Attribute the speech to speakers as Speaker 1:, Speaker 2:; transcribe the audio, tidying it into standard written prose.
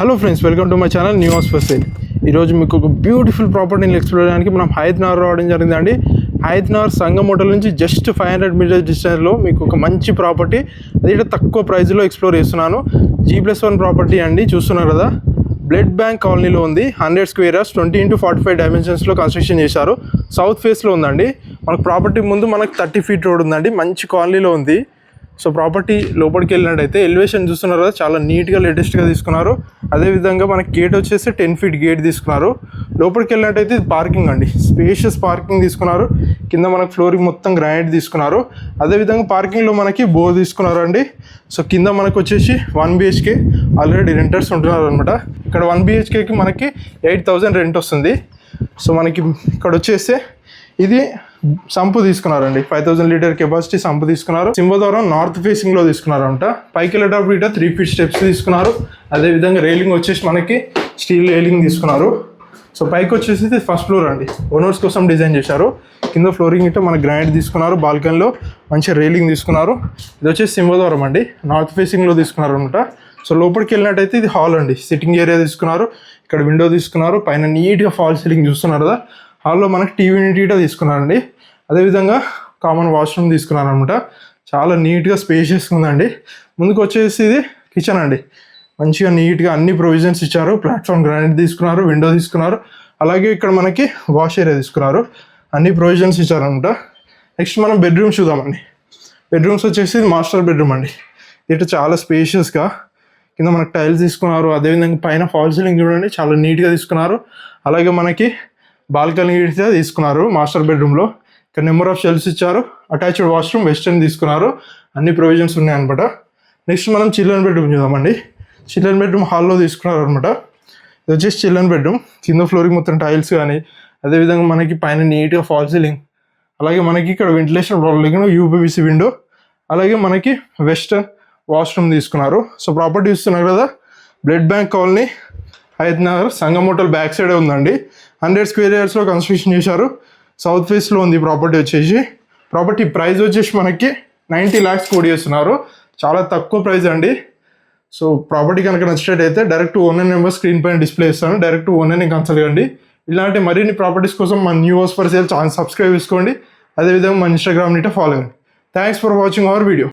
Speaker 1: Hello friends, welcome to my channel new house for sale. ఈరోజు మీకు ఒక beautiful ప్రాపర్టీని ఎక్స్ప్లోర్ చేయడానికి మనం హైత్-నగర్ రావడం జరిగిందండి. హైత్-నగర్ సంగం హోటల్ నుంచి జస్ట్ 500 మీటర్స్ డిస్టెన్స్లో మీకు ఒక మంచి ప్రాపర్టీ, అది తక్కువ ప్రైస్లో ఎక్స్ప్లోర్ చేస్తున్నాను. G+1 ప్రాపర్టీ అండి, చూస్తున్నారు కదా. బ్లడ్ బ్యాంక్ కాలనీలో ఉంది. 100 స్క్వేర్ యార్డ్స్ 20x45 డైమెన్షన్స్లో కన్స్ట్రక్షన్ చేశారు. సౌత్ ఫేస్లో ఉందండి. మనకు ప్రాపర్టీ ముందు మనకు 30 ఫీట్ రోడ్ ఉందండి. మంచి కాలనీలో ఉంది. సో ప్రాపర్టీ లోపలికి వెళ్ళినట్టయితే ఎలివేషన్ చూస్తున్నారు కదా, చాలా నీట్గా లేటెస్ట్గా తీసుకున్నారు. అదేవిధంగా మనకి గేట్ వచ్చేసి 10 ఫీట్ గేట్ తీసుకున్నారు. లోపలికి వెళ్ళినట్టయితే ఇది పార్కింగ్ అండి, స్పేషియస్ పార్కింగ్ తీసుకున్నారు. కింద మనకు ఫ్లోరింగ్ మొత్తం గ్రానైట్ తీసుకున్నారు. అదేవిధంగా పార్కింగ్లో మనకి బోర్ తీసుకున్నారు అండి. సో కింద మనకు వచ్చేసి 1 BHK ఆల్రెడీ రెంటర్స్ ఉంటున్నారు అనమాట. ఇక్కడ 1 BHKకి మనకి 8,000 రెంట్ వస్తుంది. సో మనకి ఇక్కడ వచ్చేస్తే ఇది సంపు తీసుకున్నారండి, 5,000 లీటర్ కెపాసిటీ సంపు తీసుకున్నారు. సింహద్వారం నార్త్ ఫేసింగ్లో తీసుకున్నారు అంట. పైకి వెళ్ళేటప్పుడు ఇట 3 ఫీట్ స్టెప్స్ తీసుకున్నారు. అదేవిధంగా రైలింగ్ వచ్చేసి మనకి స్టీల్ రైలింగ్ తీసుకున్నారు. సో పైకి వచ్చేసి ఇది ఫస్ట్ ఫ్లోర్ అండి, ఓనర్స్ కోసం డిజైన్ చేశారు. కింద ఫ్లోరింగ్ ఇట మన గ్రానైట్ తీసుకున్నారు. బాల్కనీలో మంచి రైలింగ్ తీసుకున్నారు. ఇది వచ్చేసి సింహద్వారం అండి, నార్త్ ఫేసింగ్లో తీసుకున్నారు అనమాట. సో లోపలికి వెళ్ళినట్టయితే ఇది హాల్ అండి, సిట్టింగ్ ఏరియా తీసుకున్నారు. ఇక్కడ విండో తీసుకున్నారు. పైన నీట్గా ఫాల్ సీలింగ్ చూస్తున్నారు కదా. హాల్లో మనకి టీవీ యూనిట్ తీసుకున్నారండి. అదేవిధంగా కామన్ వాష్రూమ్ తీసుకున్నారు అనమాట. చాలా నీట్గా స్పేషియస్గా ఉందండి. ముందుకు వచ్చేసి ఇది కిచెన్ అండి, మంచిగా నీట్గా అన్ని ప్రొవిజన్స్ ఇచ్చారు. ప్లాట్ఫామ్ గ్రానైట్ తీసుకున్నారు, విండో తీసుకున్నారు. అలాగే ఇక్కడ మనకి వాష్ ఏరియా తీసుకున్నారు. అన్ని ప్రొవిజన్స్ ఇచ్చారనమాట. నెక్స్ట్ మనం బెడ్రూమ్స్ చూద్దామండి. బెడ్రూమ్స్ వచ్చేసి ఇది మాస్టర్ బెడ్రూమ్ అండి. ఇటు చాలా స్పేషియస్గా కింద మనకి టైల్స్ తీసుకున్నారు. అదేవిధంగా పైన ఫాల్ సీలింగ్ చూడండి, చాలా నీట్గా తీసుకున్నారు. అలాగే మనకి బాల్కనీ తీసుకున్నారు మాస్టర్ బెడ్రూమ్లో. ఇక్కడ నెంబర్ ఆఫ్ షెల్ఫ్స్ ఇచ్చారు. అటాచ్డ్ వాష్రూమ్ వెస్టర్న్ తీసుకున్నారు. అన్ని ప్రొవిజన్స్ ఉన్నాయన్నమాట. నెక్స్ట్ మనం చిల్డ్రన్ బెడ్రూమ్ చూద్దామండి. చిల్డ్రన్ బెడ్రూమ్ హాల్లో తీసుకున్నారు అనమాట. ఇది వచ్చేసి చిల్డ్రన్ బెడ్రూమ్. కింద ఫ్లోరింగ్ మొత్తం టైల్స్ కానీ, అదేవిధంగా మనకి పైన నీట్గా ఫాల్ సీలింగ్, అలాగే మనకి ఇక్కడ వెంటిలేషన్ ప్రాబ్లం UPVC విండో, అలాగే మనకి వెస్టర్న్ వాష్రూమ్ తీసుకున్నారు. సో ప్రాపర్టీ చూస్తున్నారు కదా, బ్లడ్ బ్యాంక్ కాలనీ, హైత్-నగర్ సంగం హోటల్ బ్యాక్ సైడే ఉందండి. 100 స్క్వేర్ యార్డ్స్లో కన్స్ట్రక్షన్ చేశారు. సౌత్ ఫేస్లో ఉంది ప్రాపర్టీ వచ్చేసి. ప్రాపర్టీ ప్రైస్ వచ్చేసి మనకి 90 lakhs కోట్ చేస్తున్నారు. చాలా తక్కువ ప్రైస్ అండి. సో ప్రాపర్టీ కనుక నచ్చినట్టయితే డైరెక్ట్ ఓనర్ నెంబర్ స్క్రీన్ పైన డిస్ప్లే ఇస్తాను. డైరెక్ట్ ఓనర్ని కన్సల్ట్ కండి. ఇలాంటి మరిన్ని ప్రాపర్టీస్ కోసం మన new house for sale channel subscribe చేసుకోండి. అదేవిధంగా మన ఇన్స్టాగ్రామ్ ఫాలో అవ్వండి. Thanks for watching our video.